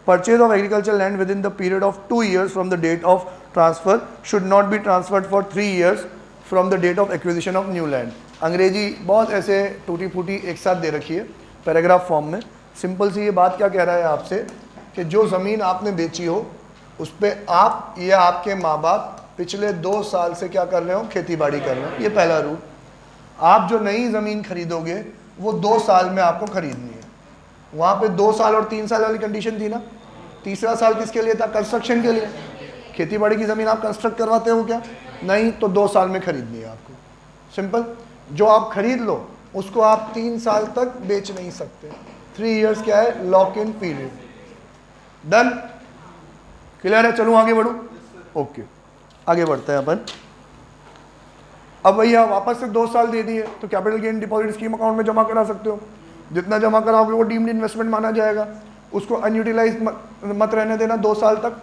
Purchase of agricultural land within the period of 2 years from the date of transfer should not be transferred for 3 years from the date of acquisition of new land. अंग्रेजी बहुत ऐसे टूटी फूटी एक साथ दे रखी है paragraph form में। सिंपल सी ये बात क्या कह रहा है आपसे कि जो ज़मीन आपने बेची हो उस पर आप या आपके माँ बाप पिछले 2 साल से क्या कर रहे हो, खेती बाड़ी कर रहे हो। ये पहला रूल। आप जो नई ज़मीन खरीदोगे वो 2 साल में आपको खरीदनी है। वहाँ पे 2 साल और 3 साल वाली कंडीशन थी ना, तीसरा साल किसके लिए था, कंस्ट्रक्शन के लिए। खेती बाड़ी की ज़मीन आप कंस्ट्रक्ट करवाते हो क्या? नहीं, तो 2 साल में खरीदनी है आपको, सिंपल। जो आप खरीद लो उसको आप 3 साल तक बेच नहीं सकते। 3 इयर्स क्या है? Lock in period. Done, clear है? चलूँ आगे बढ़ूँ? ओके, आगे बढ़ते हैं अपन। अब भैया वापस से 2 साल दे दिए तो capital gain deposit scheme account में जमा करा सकते हो। जितना जमा कराओगे वो डीम्ड इन्वेस्टमेंट माना जाएगा। उसको अनयूटिलाइज मत रहने देना 2 साल तक,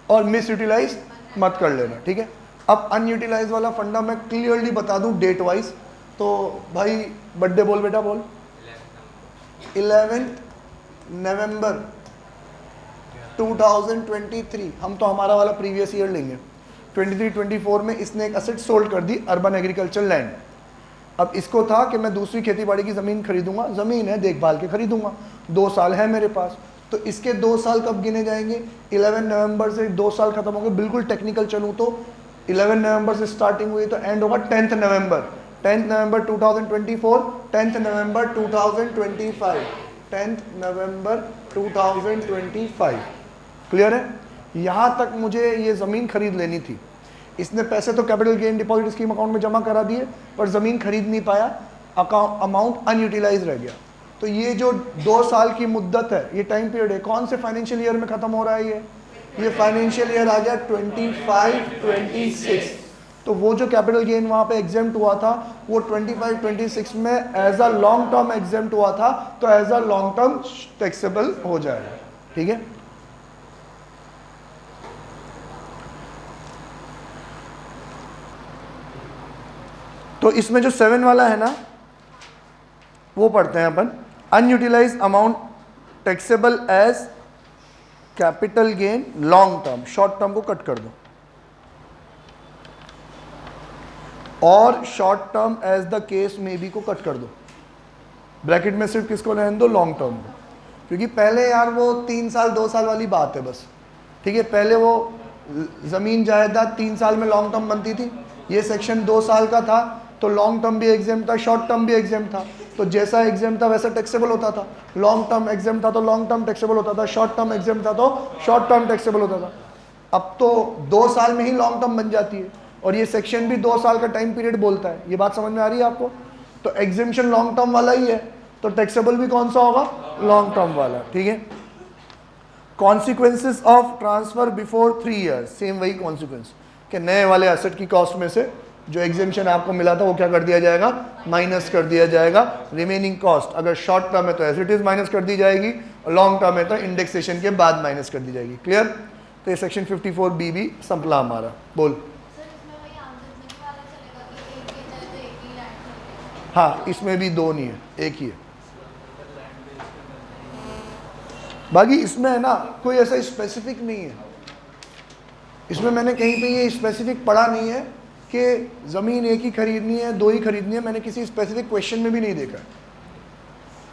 और मिस यूटिलाइज मत कर लेना, ठीक है। अब अनयूटिलाइज वाला फंडा मैं क्लियरली बता दूं डेट वाइज। तो भाई बर्थडे बोल बेटा, बोल। 11 नवंबर 2023। हम तो हमारा वाला प्रीवियस ईयर लेंगे। 23-24 में इसने एक असेट सोल्ड कर दी, अर्बन एग्रीकल्चर लैंड। अब इसको था कि मैं दूसरी खेती बाड़ी की ज़मीन खरीदूंगा, ज़मीन है देखभाल के खरीदूंगा, 2 साल है मेरे पास। तो इसके 2 साल कब गिने जाएंगे? 11 नवंबर से 2 साल खत्म हो गए। बिल्कुल टेक्निकल चलूँ तो 11 नवंबर से स्टार्टिंग हुई तो एंड होगा 10th नवंबर। 10th नवंबर 2024, 10th नवंबर 2025, 10th नवंबर 2025। क्लियर है? यहाँ तक मुझे ये ज़मीन खरीद लेनी थी। इसने पैसे तो capital gain deposit scheme account में जमा करा दिए, पर ज़मीन खरीद नहीं पाया, अमाउंट अनयूटिलाइज रह गया। तो ये जो 2 साल की मुद्दत है, ये टाइम पीरियड है, कौन से फाइनेंशियल ईयर में ख़त्म हो रहा है? ये फाइनेंशियल ईयर आ गया 25-26। तो वो जो कैपिटल गेन वहाँ पे एग्जेम्प्ट हुआ था, वो 25-26 में as a long term exempt हुआ था, तो as a long term taxable हो जाएगा, ठीक है। तो इसमें जो 7 वाला है ना, वो पढ़ते हैं अपन। Unutilise amount taxable as capital gain long term, short term को कट कर दो, और short term as the case में बी को कट कर दो। ब्रैकेट में सिर्फ किसको रहने दो? लॉन्ग टर्म को। क्योंकि पहले यार वो 3 साल 2 साल वाली बात है बस, ठीक है। पहले वो ज़मीन जायदाद 3 साल में लॉन्ग टर्म बनती थी, ये सेक्शन 2 साल का था, तो लॉन्ग टर्म भी एग्जाम था, शॉर्ट टर्म भी एग्जाम था। तो जैसा एग्जाम था वैसा टैक्सेबल होता था। लॉन्ग टर्म एग्जाम था तो लॉन्ग टर्म टैक्सेबल होता था, शॉर्ट टर्म एग्जाम था तो शॉर्ट टर्म टैक्सेबल होता था। अब तो 2 साल में ही लॉन्ग टर्म बन जाती है, और ये सेक्शन भी 2 साल का टाइम पीरियड बोलता है। ये बात समझ में आ रही है आपको? तो एग्जामेशन लॉन्ग टर्म वाला ही है, तो टैक्सेबल भी कौन सा होगा? लॉन्ग टर्म वाला, ठीक है। Consequences of transfer before 3 years, same वही कॉन्सिक्वेंस कि नए वाले एसेट की कॉस्ट में से जो एग्जेम्पशन आपको मिला था वो क्या कर दिया जाएगा? माइनस कर दिया जाएगा। रिमेनिंग कॉस्ट अगर शॉर्ट टर्म है तो एज इट इज माइनस कर दी जाएगी, और लॉन्ग टर्म है तो इंडेक्सेशन के बाद माइनस कर दी जाएगी। क्लियर? तो ये सेक्शन 54B भी संपला हमारा। बोल। हाँ, इसमें भी 2 नहीं है, एक ही है। बाकी इसमें है ना कोई ऐसा स्पेसिफिक नहीं है, इसमें मैंने कहीं पे ये स्पेसिफिक पढ़ा नहीं है कि ज़मीन एक ही खरीदनी है, 2 ही खरीदनी है। मैंने किसी स्पेसिफिक क्वेश्चन में भी नहीं देखा।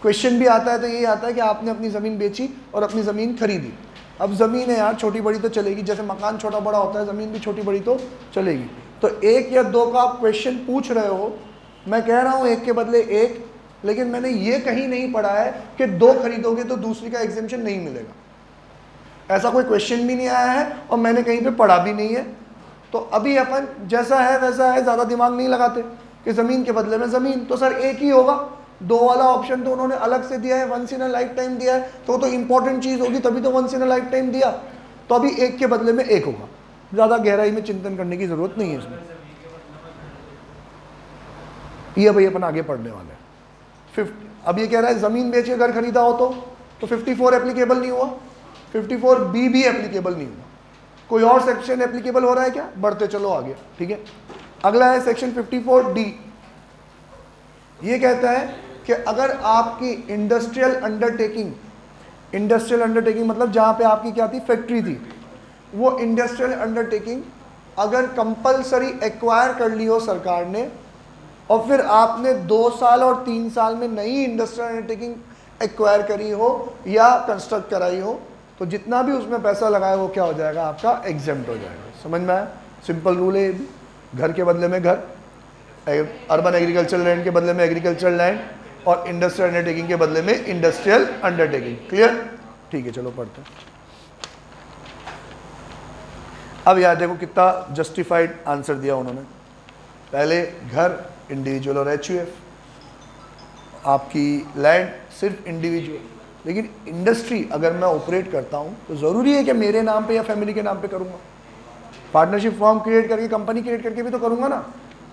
क्वेश्चन भी आता है तो यही आता है कि आपने अपनी ज़मीन बेची और अपनी ज़मीन खरीदी। अब ज़मीन है यार, छोटी बड़ी तो चलेगी, जैसे मकान छोटा बड़ा होता है, ज़मीन भी छोटी बड़ी तो चलेगी। तो 1 या 2 का आप क्वेश्चन पूछ रहे हो, मैं कह रहा हूँ 1 के बदले 1, लेकिन मैंने ये कहीं नहीं पढ़ा है कि 2 खरीदोगे तो दूसरी का एग्जेम्पशन नहीं मिलेगा। ऐसा कोई क्वेश्चन भी नहीं आया है और मैंने कहीं पे पढ़ा भी नहीं है। तो अभी अपन जैसा है वैसा है, ज़्यादा दिमाग नहीं लगाते कि ज़मीन के बदले में ज़मीन, तो सर एक ही होगा। 2 वाला ऑप्शन तो उन्होंने अलग से दिया है, once in a lifetime दिया है, तो इंपॉर्टेंट चीज़ होगी तभी तो once in a lifetime दिया। तो अभी 1 के बदले में 1 होगा, ज़्यादा गहराई में चिंतन करने की ज़रूरत नहीं है इसमें। ये भाई अपन आगे पढ़ने वाले हैं। अब ये कह रहा है ज़मीन बेच के घर खरीदा हो तो 54 एप्लीकेबल नहीं हुआ, 54B भी एप्लीकेबल नहीं हुआ। कोई और सेक्शन एप्लीकेबल हो रहा है क्या? बढ़ते चलो आगे, ठीक है। अगला है सेक्शन 54D। ये कहता है कि अगर आपकी इंडस्ट्रियल अंडरटेकिंग मतलब जहाँ पे आपकी क्या थी? फैक्ट्री थी। वो इंडस्ट्रियल अंडरटेकिंग अगर कंपलसरी एक्वायर कर ली हो सरकार ने, और फिर आपने 2 साल और 3 साल में नई इंडस्ट्रियल अंडरटेकिंग एक्वायर करी हो या कंस्ट्रक्ट कराई हो, तो जितना भी उसमें पैसा लगाया वो क्या हो जाएगा? आपका एग्जेम्प्ट हो जाएगा। समझ में आया? सिंपल रूल है ये भी। घर के बदले में घर, अर्बन एग्रीकल्चर लैंड के बदले में एग्रीकल्चर लैंड, और इंडस्ट्रियल अंडरटेकिंग के बदले में इंडस्ट्रियल अंडरटेकिंग। क्लियर? ठीक है, चलो पढ़ते हैं। अब यार देखो कितना जस्टिफाइड आंसर दिया उन्होंने। पहले घर इंडिविजुअल और एचयूएफ, आपकी लैंड सिर्फ इंडिविजुअल, लेकिन इंडस्ट्री अगर मैं ऑपरेट करता हूँ तो ज़रूरी है कि मेरे नाम पे या फैमिली के नाम पे करूँगा। पार्टनरशिप फॉर्म क्रिएट करके, कंपनी क्रिएट करके भी तो करूँगा ना।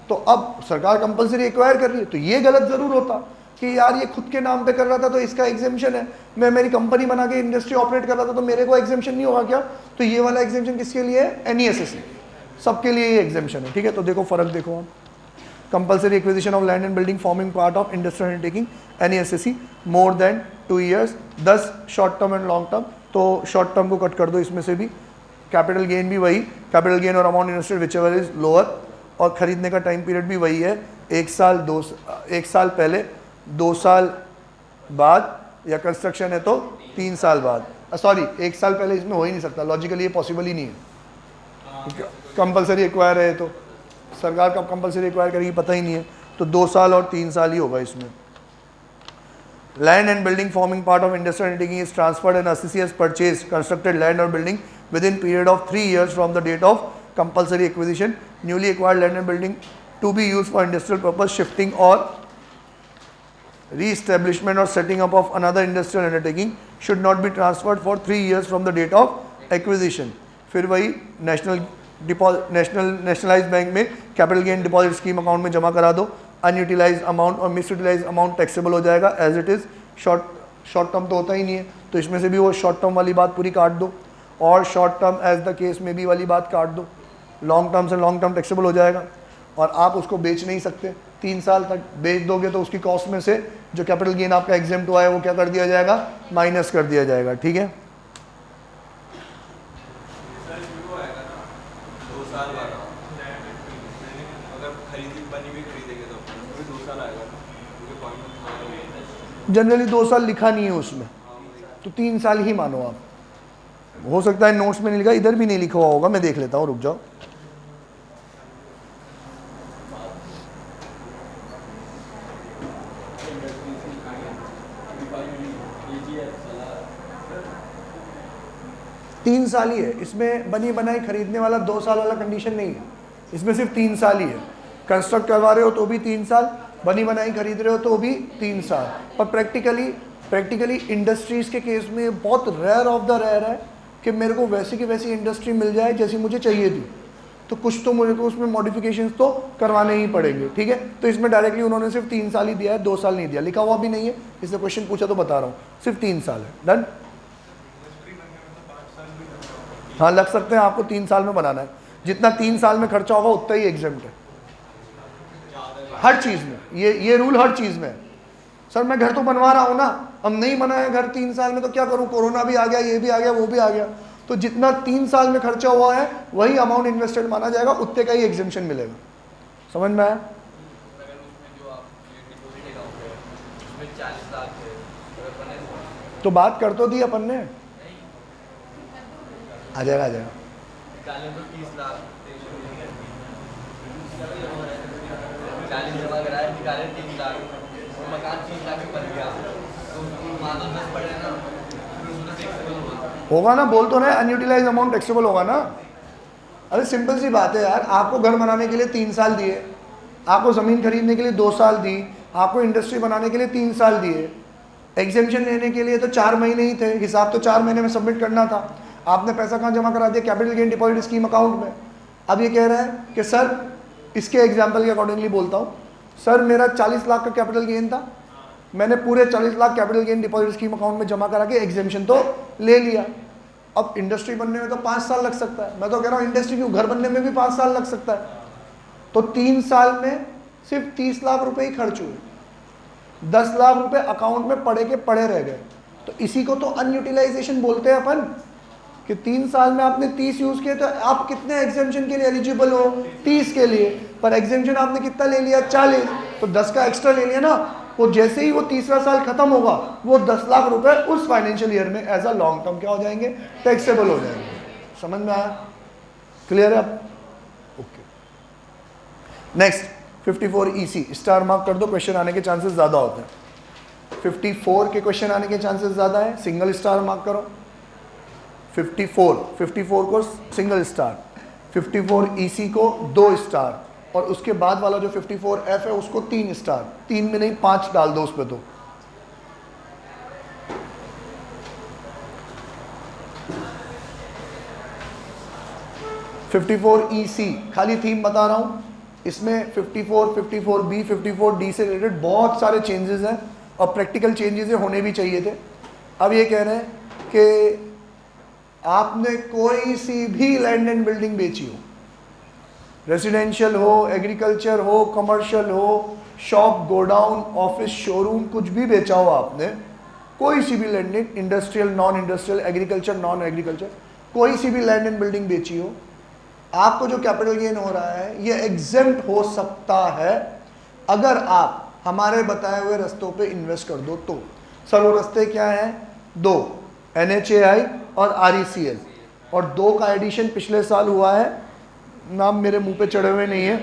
तो अब सरकार कंपलसरी एक्वायर कर रही है, तो ये गलत ज़रूर होता कि यार ये खुद के नाम पे कर रहा था तो इसका एग्जेम्पशन है, मैं मेरी कंपनी बना के इंडस्ट्री ऑपरेट कर रहा था तो मेरे को एग्जेम्पशन नहीं होगा क्या? तो ये वाला एग्जेम्पशन किसके लिए है? एनईएसएससी, सबके लिए ये एग्जेम्पशन है। ठीक है, तो देखो फ़र्क देखो, हम compulsory acquisition of land and building forming part of industrial undertaking NESSC more than 2 years, 10 short term and long term. तो शॉर्ट टर्म को कट कर दो इसमें से भी। कैपिटल गेन भी वही, कैपिटल गेन और amount invested whichever is lower, और खरीदने का टाइम पीरियड भी वही है, 1 साल 1 साल पहले, 2 साल बाद, या कंस्ट्रक्शन है तो 3 साल बाद। सॉरी 1 साल पहले इसमें हो ही नहीं सकता, लॉजिकली ये पॉसिबल ही नहीं है। कंपलसरी एक्वायर है तो सरकार कब कंपलसरी एक्वायर करेगी पता ही नहीं है, तो 2 साल और 3 साल ही होगा इसमें। Land and building forming part of industrial undertaking is transferred and SCC has purchased constructed land और building within period of 3 years from the date of compulsory acquisition. Newly acquired land and building to be used for industrial purpose, shifting or re-establishment or setting up of another industrial undertaking should not be transferred for 3 years from the date of acquisition. फिर वही nationalised bank में capital gain deposit scheme account में जमा करा दो। Unutilise amount और मिसयूटिलाइज amount taxable हो जाएगा as it is. Short term तो होता ही नहीं है, तो इसमें से भी वो शॉर्ट टर्म वाली बात पूरी काट दो, और short term as the case में भी वाली बात काट दो। लॉन्ग टर्म से लॉन्ग टर्म टैक्सेबल हो जाएगा, और आप उसको बेच नहीं सकते। 3 साल तक बेच दोगे तो उसकी कॉस्ट में से जो कैपिटल गेन आपका एग्जेम्प्ट हुआ है वो क्या कर दिया जाएगा? माइनस कर दिया जाएगा। ठीक है, जनरली 2 साल लिखा नहीं है उसमें, तो 3 साल ही मानो आप। हो सकता है नोट्स में नहीं लिखा, इधर भी नहीं लिखा हुआ होगा, मैं देख लेता हूँ, रुक जाओ। तीन साल ही है इसमें, बनी बनाई खरीदने वाला 2 साल वाला कंडीशन नहीं है, इसमें सिर्फ 3 साल ही है। कंस्ट्रक्ट करवा रहे हो तो भी 3 साल, बनी बनाई खरीद रहे हो तो भी 3 साल। पर प्रैक्टिकली इंडस्ट्रीज़ के केस में बहुत रेयर ऑफ द रेयर है कि मेरे को वैसी की वैसी इंडस्ट्री मिल जाए जैसी मुझे चाहिए थी, तो कुछ तो मुझे को उसमें मॉडिफिकेशंस तो करवाने ही पड़ेंगे। ठीक है, तो इसमें डायरेक्टली उन्होंने सिर्फ 3 साल ही दिया है, 2 साल नहीं दिया, लिखा हुआ भी नहीं है, इसने क्वेश्चन पूछा तो बता रहा हूँ, सिर्फ 3 साल है। डन, हाँ लग सकते हैं, आपको 3 साल में बनाना है, जितना 3 साल में खर्चा होगा उतना ही एग्जेम्प्ट है हर चीज़ में। ये रूल हर चीज़ में है। सर मैं घर तो बनवा रहा हूँ ना, अब नहीं बनाया घर 3 साल में तो क्या करूँ, कोरोना भी आ गया, ये भी आ गया, वो भी आ गया, तो जितना 3 साल में खर्चा हुआ है वही अमाउंट इन्वेस्टेड माना जाएगा, उतने का ही एग्जेम्पशन मिलेगा। समझ में आया? तो बात कर तो दी अपन ने, आ जाएगा आ जाएगा। होगा ना, बोल तो रहे अनयूटिलाइज अमाउंट टैक्सेबल होगा ना। अरे सिंपल सी बात है यार, आपको घर बनाने के लिए 3 साल दिए, आपको ज़मीन खरीदने के लिए 2 साल दी, आपको इंडस्ट्री बनाने के लिए 3 साल दिए, एग्जेम्पशन लेने के लिए तो 4 महीने ही थे, हिसाब तो 4 महीने में सबमिट करना था, आपने पैसा कहाँ जमा करा दिया? Capital gain deposit scheme account में। अब ये कह रहा है कि सर, इसके एग्जाम्पल के अकॉर्डिंगली बोलता हूँ, सर मेरा 40 लाख का कैपिटल गेन था, मैंने पूरे 40 lakh capital gain deposit scheme account में जमा करा के एग्जेम्पशन तो ले लिया। अब इंडस्ट्री बनने में तो 5 साल लग सकता है, मैं तो कह रहा हूँ इंडस्ट्री क्यों, घर बनने में भी 5 साल लग सकता है। तो 3 साल में सिर्फ 30 लाख रुपए ही खर्च हुए, 10 लाख रुपए अकाउंट में पड़े के पड़े रह गए। तो इसी को तो अनयूटिलाइजेशन बोलते हैं अपन, कि 3 साल में आपने 30 यूज किए, तो आप कितने एग्जेम्पशन के लिए एलिजिबल हो? 30 के लिए, पर एग्जेम्पशन आपने कितना ले लिया? 40, तो 10 का एक्स्ट्रा ले लिया ना। वो जैसे ही वो तीसरा साल खत्म होगा, वो 10 लाख रुपए उस फाइनेंशियल ईयर में एज अ लॉन्ग टर्म क्या हो जाएंगे? टैक्सेबल हो जाएंगे। समझ में आया? क्लियर है अब? Okay, next 54 EC star mark कर दो, क्वेश्चन आने के चांसेस ज़्यादा होते हैं। 54 के क्वेश्चन आने के चांसेस ज़्यादा है, सिंगल स्टार मार्क करो। 54 को सिंगल स्टार। 54 EC को 2 स्टार, और उसके बाद वाला जो 54F है उसको 3 स्टार, 3 में नहीं 5 डाल दो उस पर। तो EC खाली थीम बता रहा हूं, इसमें 54, 54B, 54D से रिलेटेड बहुत सारे चेंजेस हैं और प्रैक्टिकल चेंजेस होने भी चाहिए थे। अब ये कह रहे हैं कि आपने कोई सी भी लैंड एंड बिल्डिंग बेची हो, रेजिडेंशियल हो, एग्रीकल्चर हो, कमर्शियल हो, शॉप, गोडाउन, ऑफिस, शोरूम, कुछ भी बेचा हो आपने, कोई सी भी land, industrial, non industrial, agriculture, non agriculture, कोई सी भी लैंड एंड बिल्डिंग बेची हो, आपको जो कैपिटल गेन हो रहा है ये एग्जेम्प्ट हो सकता है अगर आप हमारे बताए हुए रस्तों पे इन्वेस्ट कर दो तो। सर वो रस्ते क्या हैं? 2, NHAI और RECL, और 2 का एडिशन पिछले साल हुआ है, नाम मेरे मुंह पे चढ़े हुए नहीं है।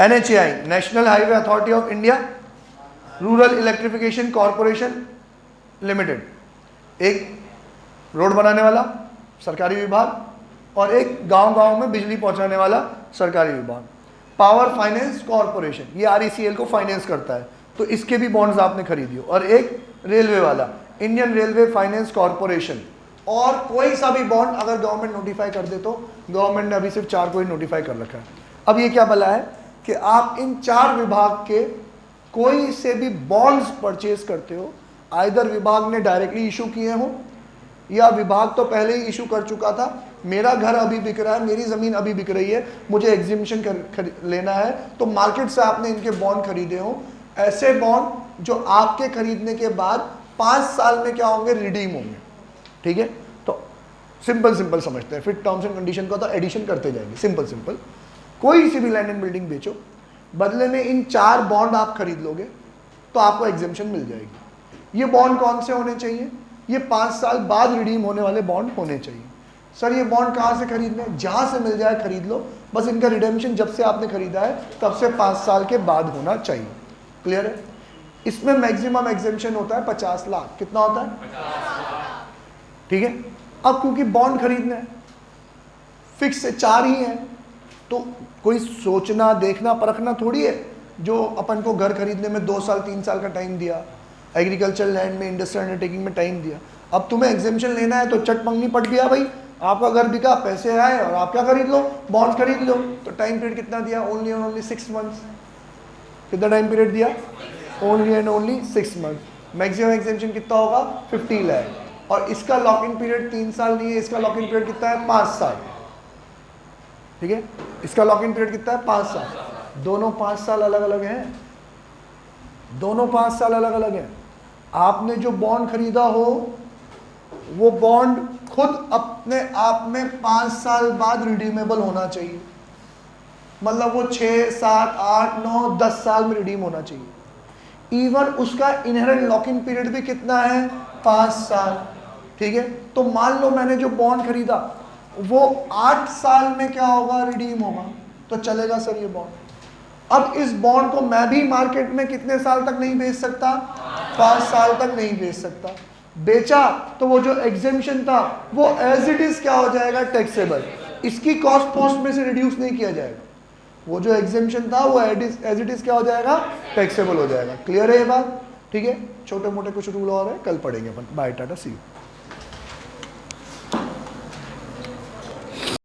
NHAI, national highway authority of India, rural electrification corporation limited, एक रोड बनाने वाला सरकारी विभाग और एक गांव-गांव में बिजली पहुंचाने वाला सरकारी विभाग। पावर फाइनेंस कॉरपोरेशन, ये RECL को फाइनेंस करता है, तो इसके भी बॉन्ड्स आपने खरीदी हो। और एक रेलवे वाला, इंडियन रेलवे फाइनेंस कॉरपोरेशन। और कोई सा भी बॉन्ड अगर गवर्नमेंट नोटिफाई कर दे तो, गवर्नमेंट ने अभी सिर्फ 4 को ही नोटिफाई कर रखा है। अब ये क्या भला है कि आप इन 4 विभाग के कोई से भी बॉन्ड्स परचेज करते हो, आइदर विभाग ने डायरेक्टली इशू किए हो या विभाग तो पहले ही इशू कर चुका था, मेरा घर अभी बिक रहा है, मेरी ज़मीन अभी बिक रही है, मुझे एग्जिबिशन लेना है, तो मार्केट से आपने इनके बॉन्ड खरीदे हो। ऐसे बॉन्ड जो आपके खरीदने के बाद 5 साल में क्या होंगे? रिडीम होंगे। ठीक है, तो सिंपल समझते हैं, फिर टर्म्स एंड कंडीशन का तो एडिशन करते जाएंगे। सिंपल कोई सी भी लैंड एंड बिल्डिंग बेचो, बदले में इन 4 बॉन्ड आप खरीद लोगे तो आपको एग्जेम्पशन मिल जाएगी। ये बॉन्ड कौन से होने चाहिए? ये 5 साल बाद रिडीम होने वाले बॉन्ड होने चाहिए। सर ये बॉन्ड कहाँ से खरीदने? जहाँ से मिल जाए खरीद लो, बस इनका रिडेम्पशन जब से आपने खरीदा है तब से 5 साल के बाद होना चाहिए। क्लियर है? इसमें मैक्सिमम एग्जेम्पशन होता है 50 लाख। कितना होता है? 50 लाख। ठीक है, अब क्योंकि बॉन्ड खरीदने हैं, फिक्स से 4 ही हैं, तो कोई सोचना देखना परखना थोड़ी है। जो अपन को घर खरीदने में 2 साल 3 साल का टाइम दिया, एग्रीकल्चर लैंड में, इंडस्ट्रियल अंडरटेकिंग में टाइम दिया, अब तुम्हें एग्जेम्पशन लेना है तो चट मंगनी पट गया भाई, आपका घर बिका, पैसे आए और आप क्या खरीद लो? बॉन्ड खरीद लो। तो टाइम पीरियड कितना दिया? Only 6 months. कितना टाइम पीरियड दिया? Only and only 6 month. Maximum exemption कितना होगा? 50 लाख। और इसका लॉक इन पीरियड 3 साल नहीं है, इसका लॉक इन पीरियड कितना है? 5 साल। ठीक है, इसका लॉक इन पीरियड कितना है? 5 साल। दोनों 5 साल अलग अलग हैं, दोनों 5 साल अलग अलग हैं। आपने जो बॉन्ड खरीदा हो वो बॉन्ड खुद अपने आप में 5 साल बाद रिडीमेबल होना चाहिए। मतलब वो 6, 7, 8, 9, 10 साल में रिडीम होना चाहिए। इवन उसका इनहेरेंट लॉक इन पीरियड भी कितना है? 5 साल। ठीक है, तो मान लो मैंने जो बॉन्ड खरीदा वो 8 साल में क्या होगा? रिडीम होगा, तो चलेगा सर ये बॉन्ड। अब इस बॉन्ड को मैं भी मार्केट में कितने साल तक नहीं बेच सकता? 5 साल तक नहीं बेच सकता। बेचा तो वो जो एग्जेम्पशन था वो एज इट इज क्या हो जाएगा? टैक्सेबल। इसकी कॉस्ट पोस्ट में से रिड्यूस नहीं किया जाएगा। वो जो एग्जेम्पशन था वो एज इट इज क्या हो जाएगा? टैक्सेबल हो जाएगा। क्लियर है ये बात? ठीक है, छोटे मोटे कुछ रूल और है, कल पढ़ेंगे अपन। Bye, tata, see you.